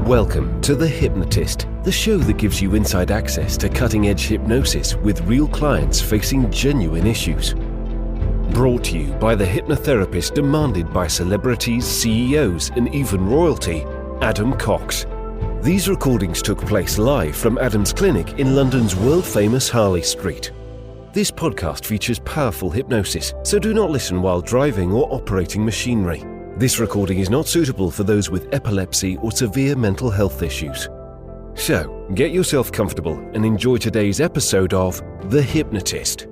Welcome to The Hypnotist, the show that gives you inside access to cutting-edge hypnosis with real clients facing genuine issues. Brought to you by the hypnotherapist demanded by celebrities, CEOs, and even royalty, Adam Cox. These recordings took place live from Adam's clinic in London's world-famous Harley Street. This podcast features powerful hypnosis, so do not listen while driving or operating machinery. This recording is not suitable for those with epilepsy or severe mental health issues. So, get yourself comfortable and enjoy today's episode of The Hypnotist.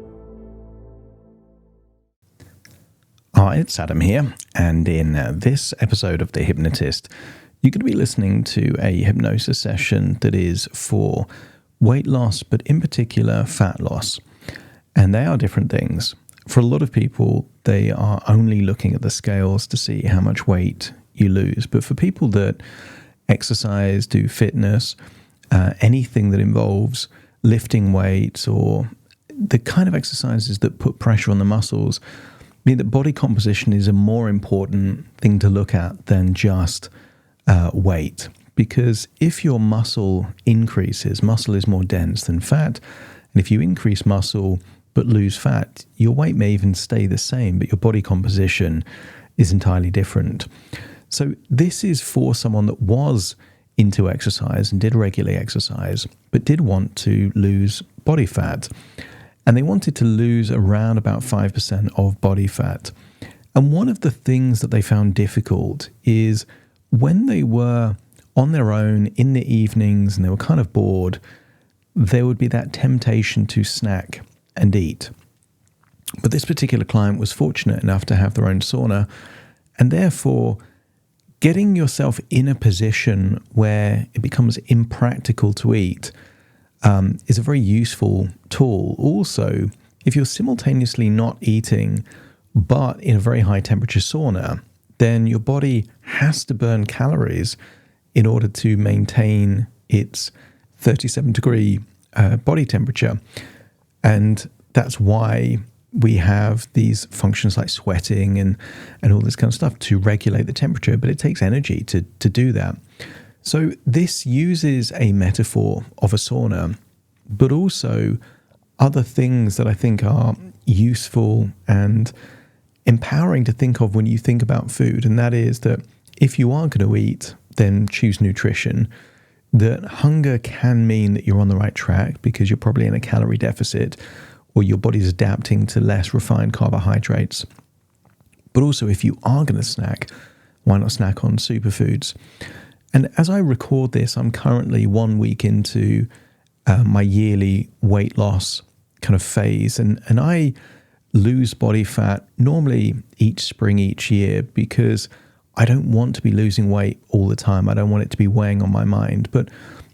Hi, it's Adam here, and in this episode of The Hypnotist, you're going to be listening to a hypnosis session that is for weight loss, but in particular fat loss. And they are different things. For a lot of people, they are only looking at the scales to see how much weight you lose. But for people that exercise, do fitness, anything that involves lifting weights or the kind of exercises that put pressure on the muscles, mean that body composition is a more important thing to look at than just weight. Because if your muscle increases, muscle is more dense than fat. And if you increase muscle but lose fat, your weight may even stay the same, but your body composition is entirely different. So this is for someone that was into exercise and did regularly exercise, but did want to lose body fat. And they wanted to lose around about 5% of body fat. And one of the things that they found difficult is when they were on their own in the evenings and they were kind of bored, there would be that temptation to snack and eat. But this particular client was fortunate enough to have their own sauna, and therefore getting yourself in a position where it becomes impractical to eat is a very useful tool. Also, if you're simultaneously not eating but in a very high temperature sauna, then your body has to burn calories in order to maintain its 37 degree body temperature. And that's why we have these functions like sweating and all this kind of stuff to regulate the temperature, but it takes energy to do that. So this uses a metaphor of a sauna, but also other things that I think are useful and empowering to think of when you think about food. And that is that if you are going to eat, then choose nutrition. That hunger can mean that you're on the right track because you're probably in a calorie deficit or your body's adapting to less refined carbohydrates. But also if you are going to snack, why not snack on superfoods? And as I record this, I'm currently 1 week into my yearly weight loss kind of phase. And I lose body fat normally each spring, each year, because I don't want to be losing weight all the time. I don't want it to be weighing on my mind. But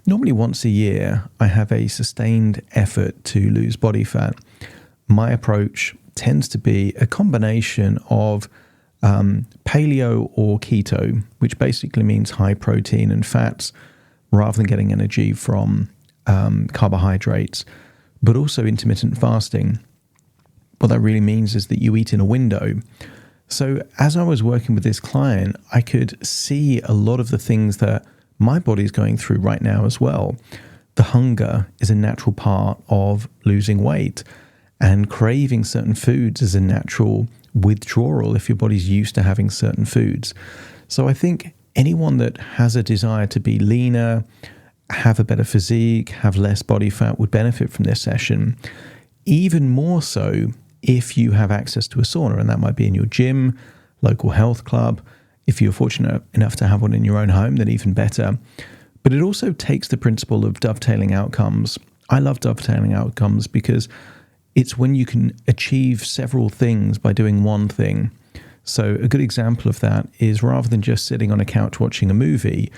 normally once a year, I have a sustained effort to lose body fat. My approach tends to be a combination of paleo or keto, which basically means high protein and fats rather than getting energy from carbohydrates, but also intermittent fasting. What that really means is that you eat in a window. So as I was working with this client, I could see a lot of the things that my body's going through right now as well. The hunger is a natural part of losing weight, and craving certain foods is a natural withdrawal if your body's used to having certain foods. So I think anyone that has a desire to be leaner, have a better physique, have less body fat would benefit from this session. Even more so if you have access to a sauna, and that might be in your gym, local health club. If you're fortunate enough to have one in your own home, then even better. But it also takes the principle of dovetailing outcomes. I love dovetailing outcomes because it's when you can achieve several things by doing one thing. So a good example of that is rather than just sitting on a couch watching a movie,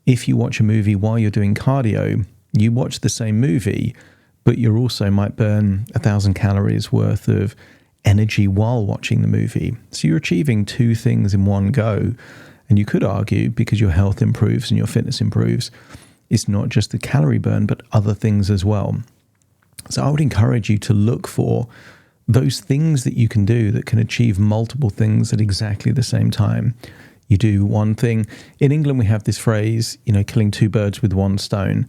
if you watch a movie while you're doing cardio, you watch the same movie, but you also might burn 1,000 calories worth of energy while watching the movie. So you're achieving two things in one go. And you could argue, because your health improves and your fitness improves, it's not just the calorie burn, but other things as well. So I would encourage you to look for those things that you can do that can achieve multiple things at exactly the same time. You do one thing. In England, we have this phrase, killing two birds with one stone.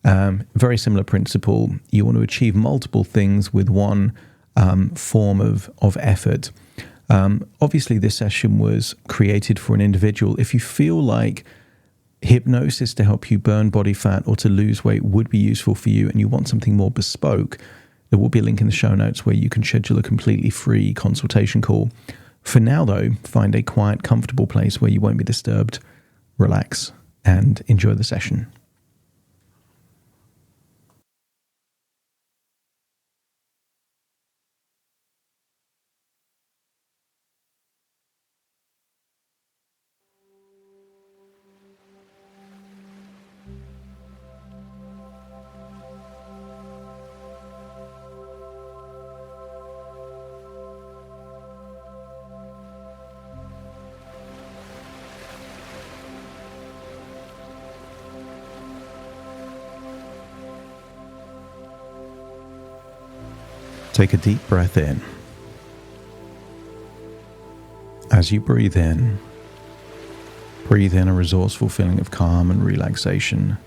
Very similar principle. You want to achieve multiple things with one form of effort. Obviously, this session was created for an individual. If you feel like hypnosis to help you burn body fat or to lose weight would be useful for you and you want something more bespoke, there will be a link in the show notes where you can schedule a completely free consultation call. For now, though, find a quiet, comfortable place where you won't be disturbed, relax, and enjoy the session. Take a deep breath in. As you breathe in a resourceful feeling of calm and relaxation.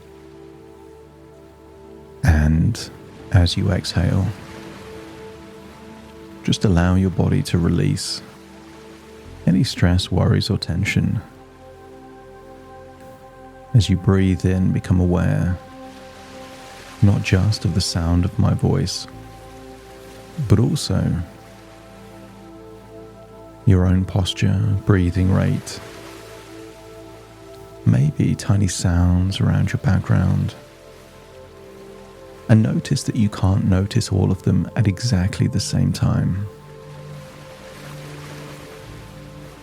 And as you exhale, just allow your body to release any stress, worries, or tension. As you breathe in, become aware not just of the sound of my voice, but also your own posture, breathing rate, maybe tiny sounds around your background. And notice that you can't notice all of them at exactly the same time.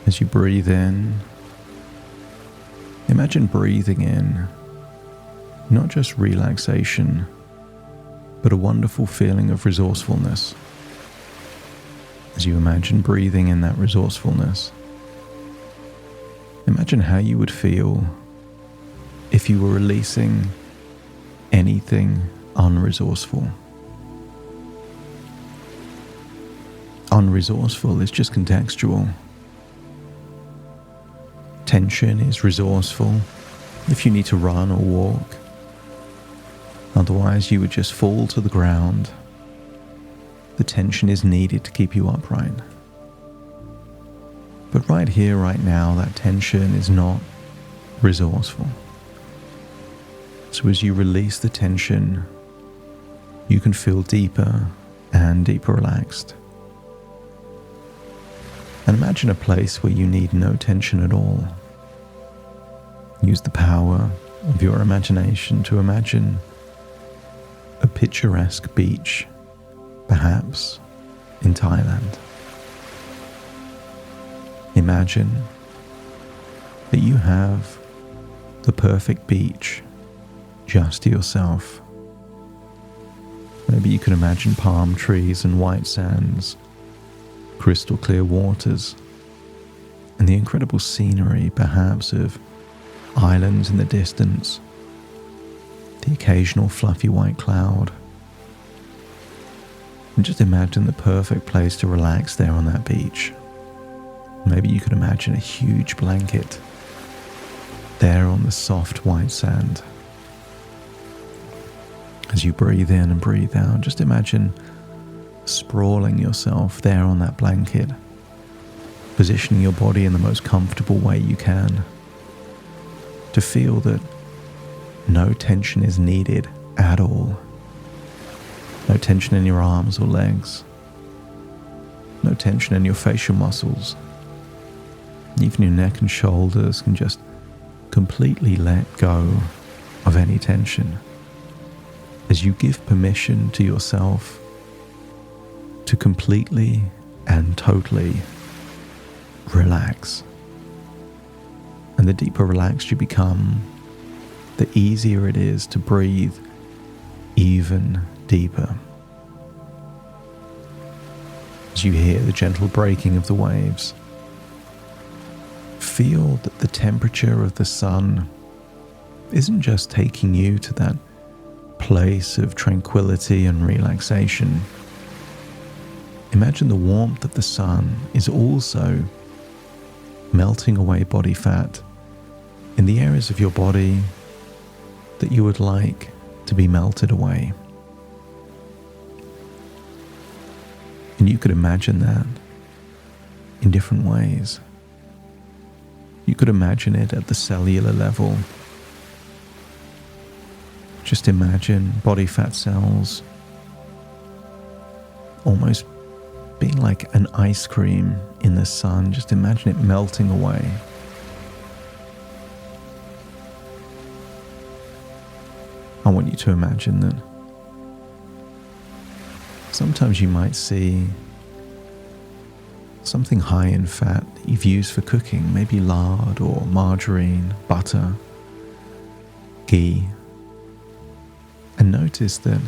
As you breathe in, imagine breathing in not just relaxation, but a wonderful feeling of resourcefulness. As you imagine breathing in that resourcefulness, imagine how you would feel if you were releasing anything unresourceful. Unresourceful is just contextual. Tension is resourceful if you need to run or walk. Otherwise, you would just fall to the ground. The tension is needed to keep you upright. But right here, right now, that tension is not resourceful. So as you release the tension, you can feel deeper and deeper relaxed. And imagine a place where you need no tension at all. Use the power of your imagination to imagine a picturesque beach, perhaps in Thailand. Imagine that you have the perfect beach just to yourself. Maybe you can imagine palm trees and white sands, crystal clear waters, and the incredible scenery perhaps of islands in the distance, the occasional fluffy white cloud. And just imagine the perfect place to relax there on that beach. Maybe you could imagine a huge blanket there on the soft white sand. As you breathe in and breathe out, just imagine sprawling yourself there on that blanket, positioning your body in the most comfortable way you can, to feel that no tension is needed at all. No tension in your arms or legs. No tension in your facial muscles. Even your neck and shoulders can just completely let go of any tension as you give permission to yourself to completely and totally relax. And the deeper relaxed you become, the easier it is to breathe even deeper. As you hear the gentle breaking of the waves, feel that the temperature of the sun isn't just taking you to that place of tranquility and relaxation. Imagine the warmth of the sun is also melting away body fat in the areas of your body that you would like to be melted away. And you could imagine that in different ways. You could imagine it at the cellular level. Just imagine body fat cells almost being like an ice cream in the sun. Just imagine it melting away. I want you to imagine that sometimes you might see something high in fat that you've used for cooking, maybe lard or margarine, butter, ghee, and notice that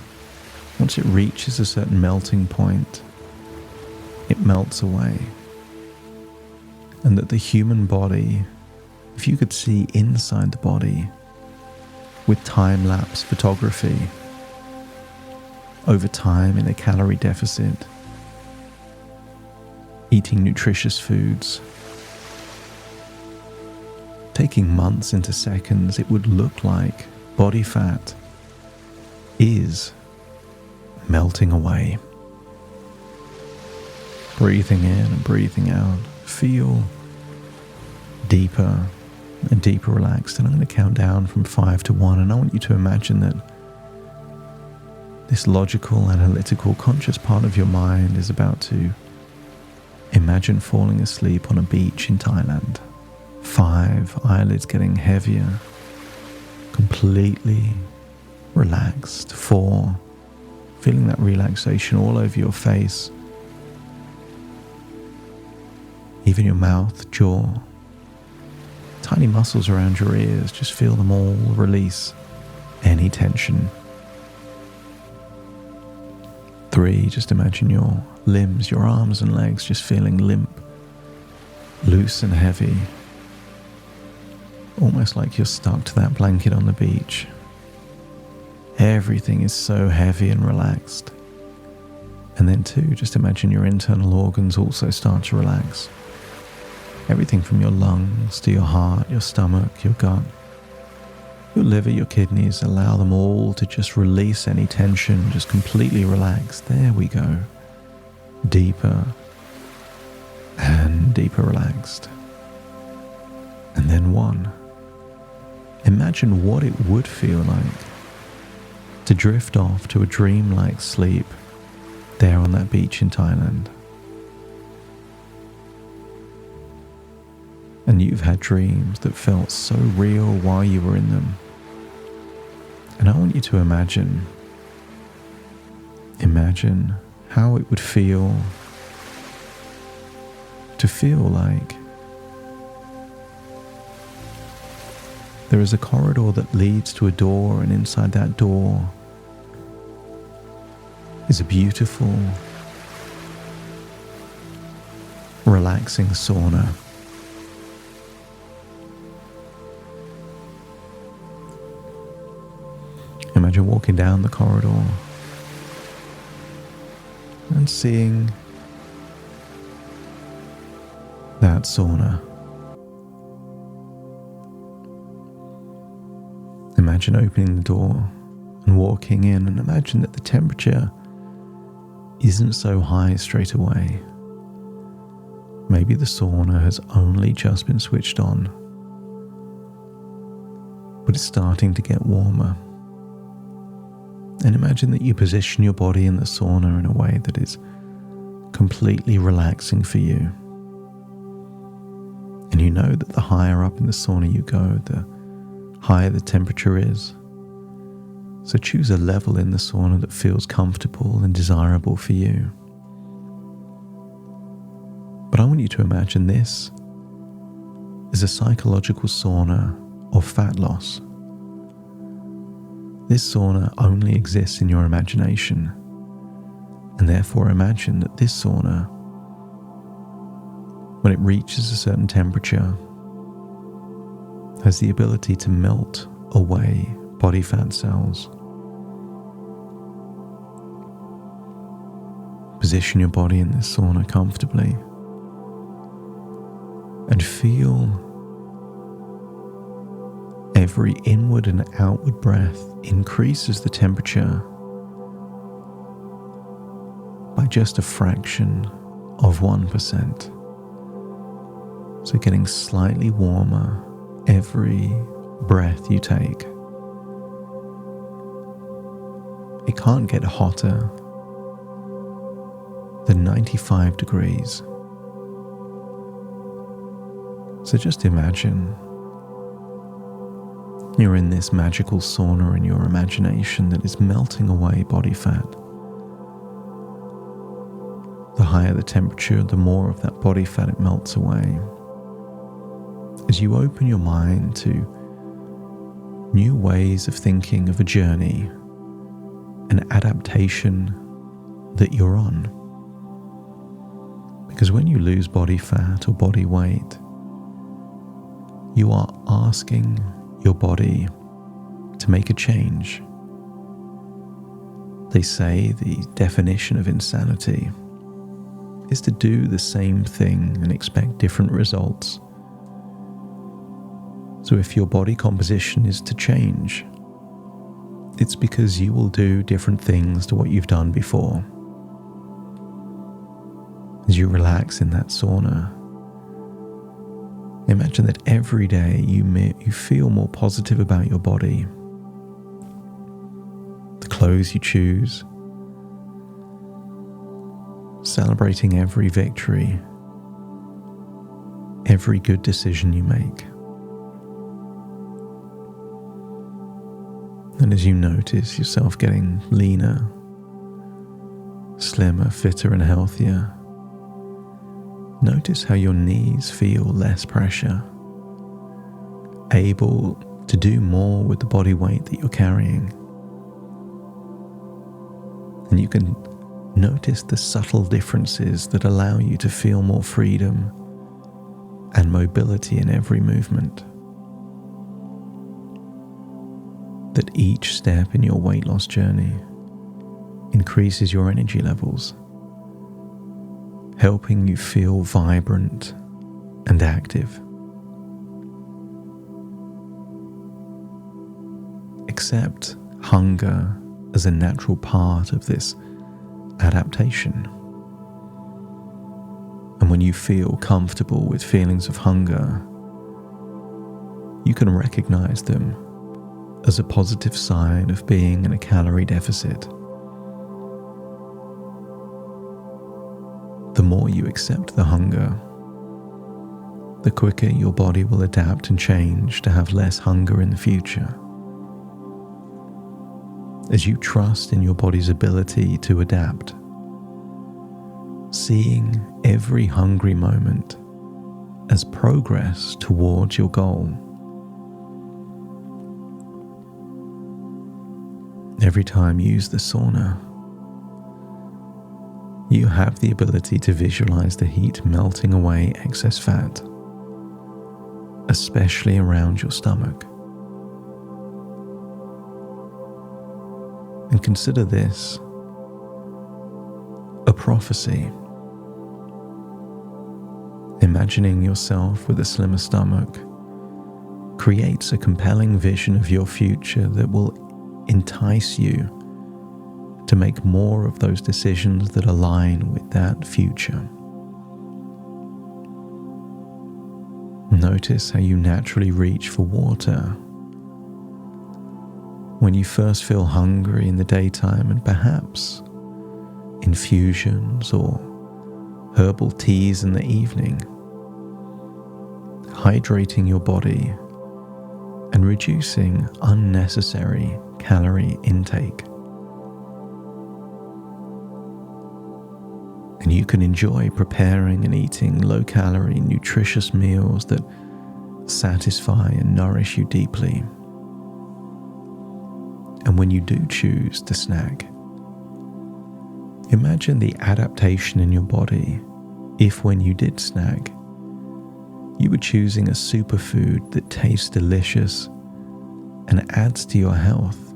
once it reaches a certain melting point, it melts away. And that the human body, if you could see inside the body with time-lapse photography, over time in a calorie deficit, eating nutritious foods, taking months into seconds, it would look like body fat is melting away. Breathing in and breathing out, feel deeper and deeper relaxed. And I'm going to count down from 5 to 1, and I want you to imagine that this logical, analytical, conscious part of your mind is about to imagine falling asleep on a beach in Thailand. 5, eyelids getting heavier, completely relaxed. 4, feeling that relaxation all over your face, even your mouth, jaw, tiny muscles around your ears. Just feel them all release any tension. 3, just imagine your limbs, your arms and legs just feeling limp, loose and heavy, almost like you're stuck to that blanket on the beach. Everything is so heavy and relaxed. And then 2, just imagine your internal organs also start to relax. Everything from your lungs to your heart, your stomach, your gut, your liver, your kidneys, allow them all to just release any tension, just completely relax. There we go. Deeper and deeper relaxed. And then 1. Imagine what it would feel like to drift off to a dreamlike sleep there on that beach in Thailand. And you've had dreams that felt so real while you were in them. And I want you to imagine how it would feel to feel like there is a corridor that leads to a door, and inside that door is a beautiful, relaxing sauna. Imagine walking down the corridor and seeing that sauna. Imagine opening the door and walking in, and imagine that the temperature isn't so high straight away. Maybe the sauna has only just been switched on, but it's starting to get warmer. And imagine that you position your body in the sauna in a way that is completely relaxing for you. And you know that the higher up in the sauna you go, the higher the temperature is. So choose a level in the sauna that feels comfortable and desirable for you. But I want you to imagine this is a psychological sauna of fat loss. This sauna only exists in your imagination, and therefore imagine that this sauna, when it reaches a certain temperature, has the ability to melt away body fat cells. Position your body in this sauna comfortably. and feel every inward and outward breath increases the temperature by just a fraction of 1%. So getting slightly warmer every breath you take. It can't get hotter than 95 degrees. So just imagine you're in this magical sauna in your imagination that is melting away body fat. The higher the temperature, the more of that body fat it melts away. As you open your mind to new ways of thinking of a journey, an adaptation that you're on. Because when you lose body fat or body weight, you are asking your body to make a change. They say the definition of insanity is to do the same thing and expect different results. So if your body composition is to change, it's because you will do different things to what you've done before. As you relax in that sauna, imagine that every day you feel more positive about your body, the clothes you choose, celebrating every victory, every good decision you make. And as you notice yourself getting leaner, slimmer, fitter and healthier, notice how your knees feel less pressure, able to do more with the body weight that you're carrying. And you can notice the subtle differences that allow you to feel more freedom and mobility in every movement. That each step in your weight loss journey increases your energy levels, helping you feel vibrant and active. Accept hunger as a natural part of this adaptation. And when you feel comfortable with feelings of hunger, you can recognize them as a positive sign of being in a calorie deficit. The more you accept the hunger, the quicker your body will adapt and change to have less hunger in the future. As you trust in your body's ability to adapt, seeing every hungry moment as progress towards your goal. Every time you use the sauna, you have the ability to visualize the heat melting away excess fat, especially around your stomach. And consider this a prophecy. Imagining yourself with a slimmer stomach creates a compelling vision of your future that will entice you to make more of those decisions that align with that future. Notice how you naturally reach for water when you first feel hungry in the daytime, and perhaps infusions or herbal teas in the evening, hydrating your body and reducing unnecessary calorie intake. And you can enjoy preparing and eating low-calorie, nutritious meals that satisfy and nourish you deeply. And when you do choose to snack, imagine the adaptation in your body if, when you did snack, you were choosing a superfood that tastes delicious and adds to your health,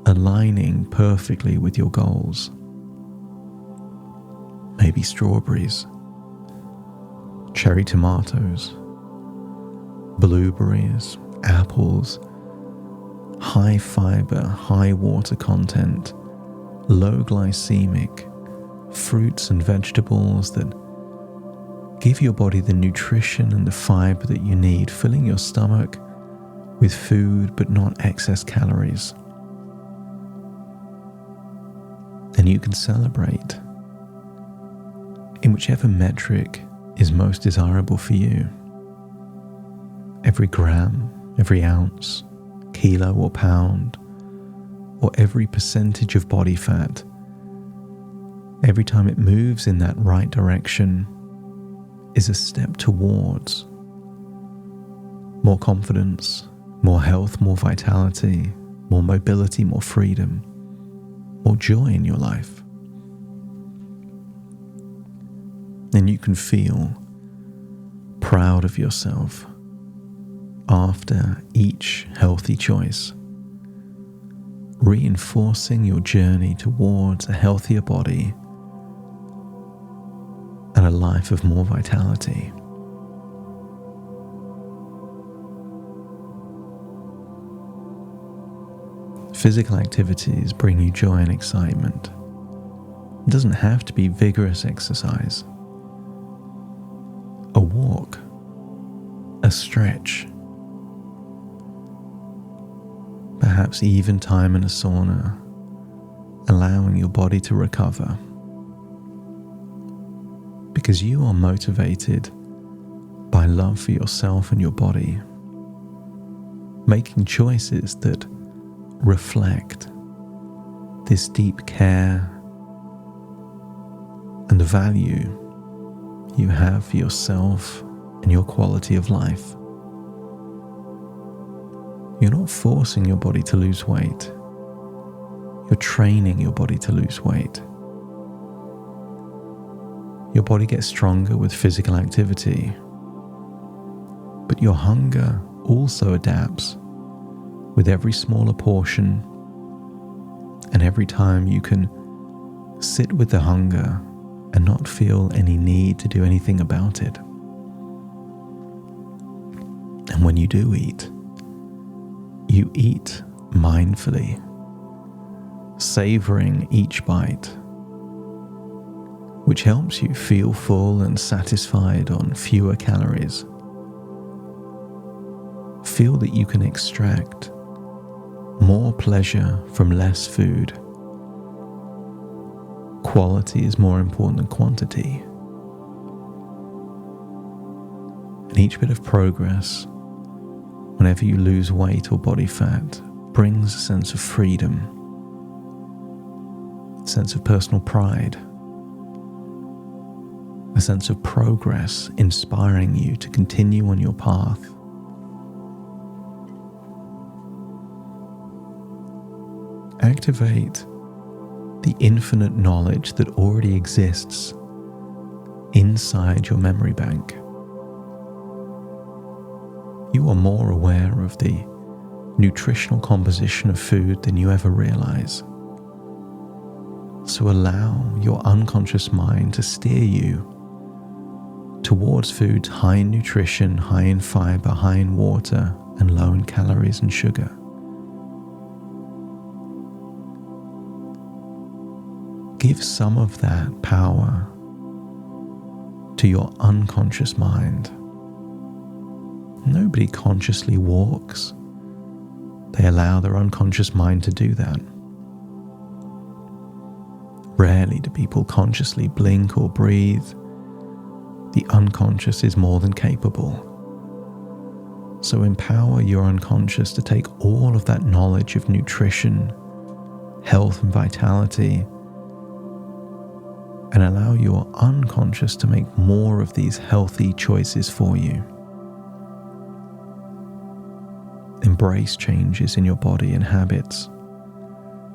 aligning perfectly with your goals. Maybe strawberries, cherry tomatoes, blueberries, apples, high fiber, high water content, low glycemic fruits and vegetables that give your body the nutrition and the fiber that you need, filling your stomach with food but not excess calories. And you can celebrate in whichever metric is most desirable for you. Every gram, every ounce, kilo or pound, or every percentage of body fat, every time it moves in that right direction is a step towards more confidence, more health, more vitality, more mobility, more freedom, more joy in your life. And you can feel proud of yourself after each healthy choice, reinforcing your journey towards a healthier body and a life of more vitality. Physical activities bring you joy and excitement. It doesn't have to be vigorous exercise. A walk, a stretch, perhaps even time in a sauna, allowing your body to recover. Because you are motivated by love for yourself and your body, making choices that reflect this deep care and the value you have for yourself and your quality of life. You're not forcing your body to lose weight. You're training your body to lose weight. Your body gets stronger with physical activity, but your hunger also adapts with every smaller portion, and every time you can sit with the hunger and not feel any need to do anything about it. And when you do eat, you eat mindfully, savoring each bite, which helps you feel full and satisfied on fewer calories. Feel that you can extract more pleasure from less food. Quality is more important than quantity. And each bit of progress, whenever you lose weight or body fat, brings a sense of freedom, a sense of personal pride, a sense of progress, inspiring you to continue on your path. Activate the infinite knowledge that already exists inside your memory bank. You are more aware of the nutritional composition of food than you ever realize. So allow your unconscious mind to steer you towards foods high in nutrition, high in fiber, high in water, and low in calories and sugar. Give some of that power to your unconscious mind. Nobody consciously walks. They allow their unconscious mind to do that. Rarely do people consciously blink or breathe. The unconscious is more than capable. So empower your unconscious to take all of that knowledge of nutrition, health and vitality, and allow your unconscious to make more of these healthy choices for you. Embrace changes in your body and habits.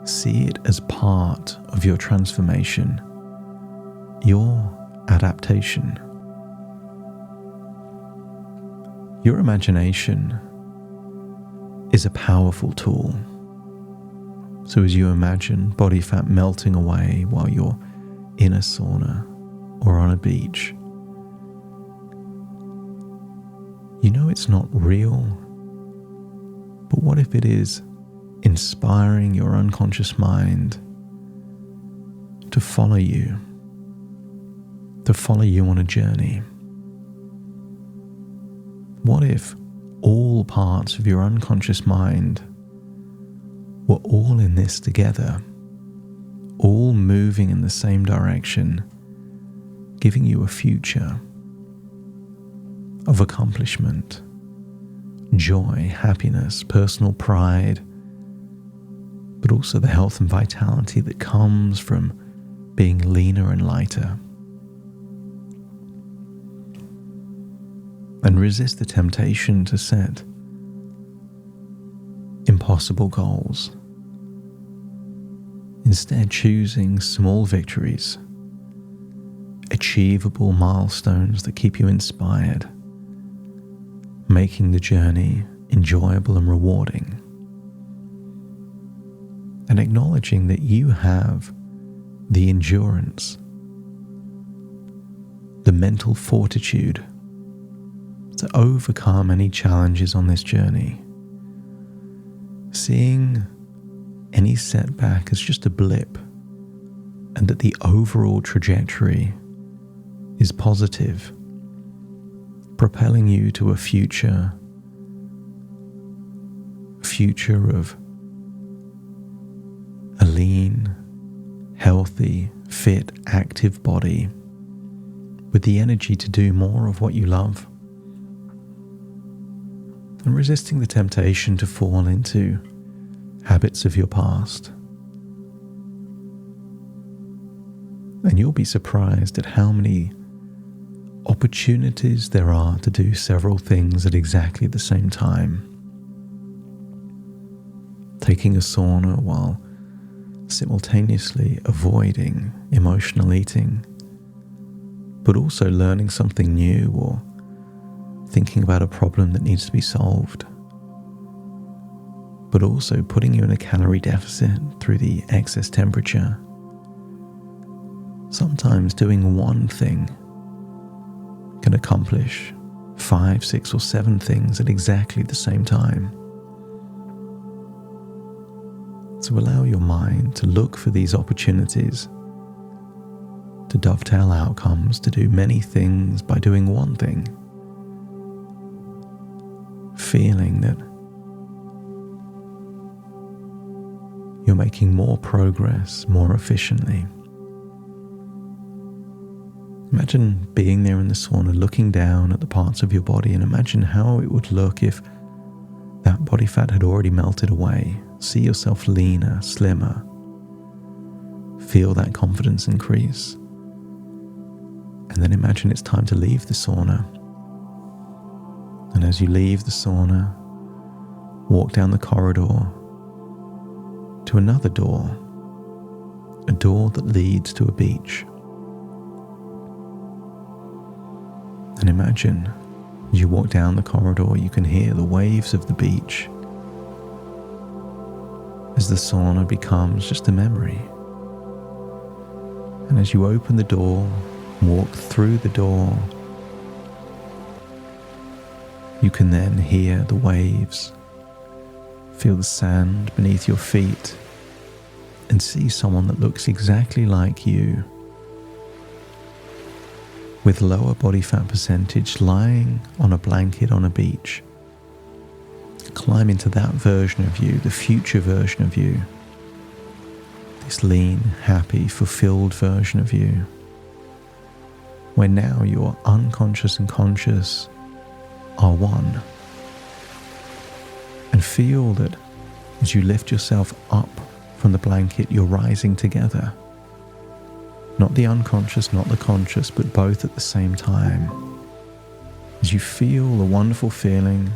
See it as part of your transformation, your adaptation. Your imagination is a powerful tool. So as you imagine body fat melting away while you're in a sauna or on a beach, You know it's not real, but what if it is inspiring your unconscious mind to follow you on a journey? What if all parts of your unconscious mind were all in this together, all moving in the same direction, giving you a future of accomplishment, joy, happiness, personal pride, but also the health and vitality that comes from being leaner and lighter? And resist the temptation to set impossible goals. Instead, choosing small victories, achievable milestones that keep you inspired, making the journey enjoyable and rewarding, and acknowledging that you have the endurance, the mental fortitude to overcome any challenges on this journey, seeing any setback as just a blip, and that the overall trajectory is positive, propelling you to a future of a lean, healthy, fit, active body with the energy to do more of what you love, and resisting the temptation to fall into habits of your past. And you'll be surprised at how many opportunities there are to do several things at exactly the same time. Taking a sauna while simultaneously avoiding emotional eating, but also learning something new or thinking about a problem that needs to be solved, but also putting you in a calorie deficit through the excess temperature. Sometimes doing one thing can accomplish 5, 6, or 7 things at exactly the same time. So allow your mind to look for these opportunities to dovetail outcomes, to do many things by doing one thing, feeling that you're making more progress more efficiently. Imagine being there in the sauna, looking down at the parts of your body, and imagine how it would look if that body fat had already melted away. See yourself leaner, slimmer. Feel that confidence increase. And then imagine it's time to leave the sauna. And as you leave the sauna, walk down the corridor to another door, a door that leads to a beach. And imagine as you walk down the corridor, you can hear the waves of the beach as the sauna becomes just a memory. And as you open the door, walk through the door, you can then hear the waves, feel the sand beneath your feet, and see someone that looks exactly like you, with lower body fat percentage, lying on a blanket on a beach. Climb into that version of you, the future version of you, this lean, happy, fulfilled version of you, where now your unconscious and conscious are one. And feel that as you lift yourself up from the blanket, you're rising together. Not the unconscious, not the conscious, but both at the same time. As you feel the wonderful feeling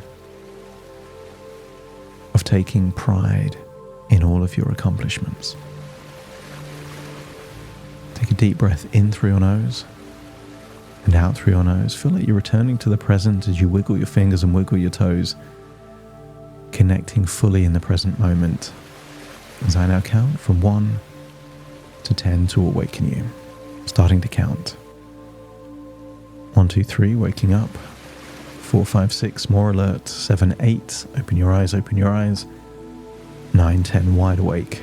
of taking pride in all of your accomplishments. Take a deep breath in through your nose and out through your nose. Feel like you're returning to the present as you wiggle your fingers and wiggle your toes, connecting fully in the present moment. As I now count from 1 to 10 to awaken you. Starting to count. 1, 2, 3, waking up. 4, 5, 6, more alert. 7, 8, open your eyes, 9, 10, wide awake,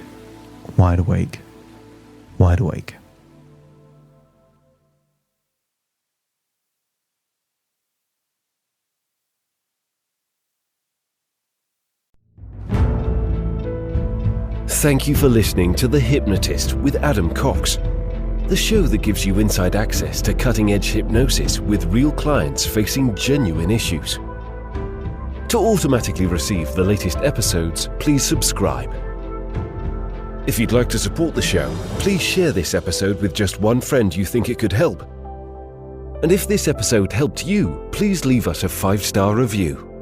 wide awake, wide awake. Thank you for listening to The Hypnotist with Adam Cox, the show that gives you inside access to cutting-edge hypnosis with real clients facing genuine issues. To automatically receive the latest episodes, please subscribe. If you'd like to support the show, please share this episode with just one friend you think it could help. And if this episode helped you, please leave us a 5-star review.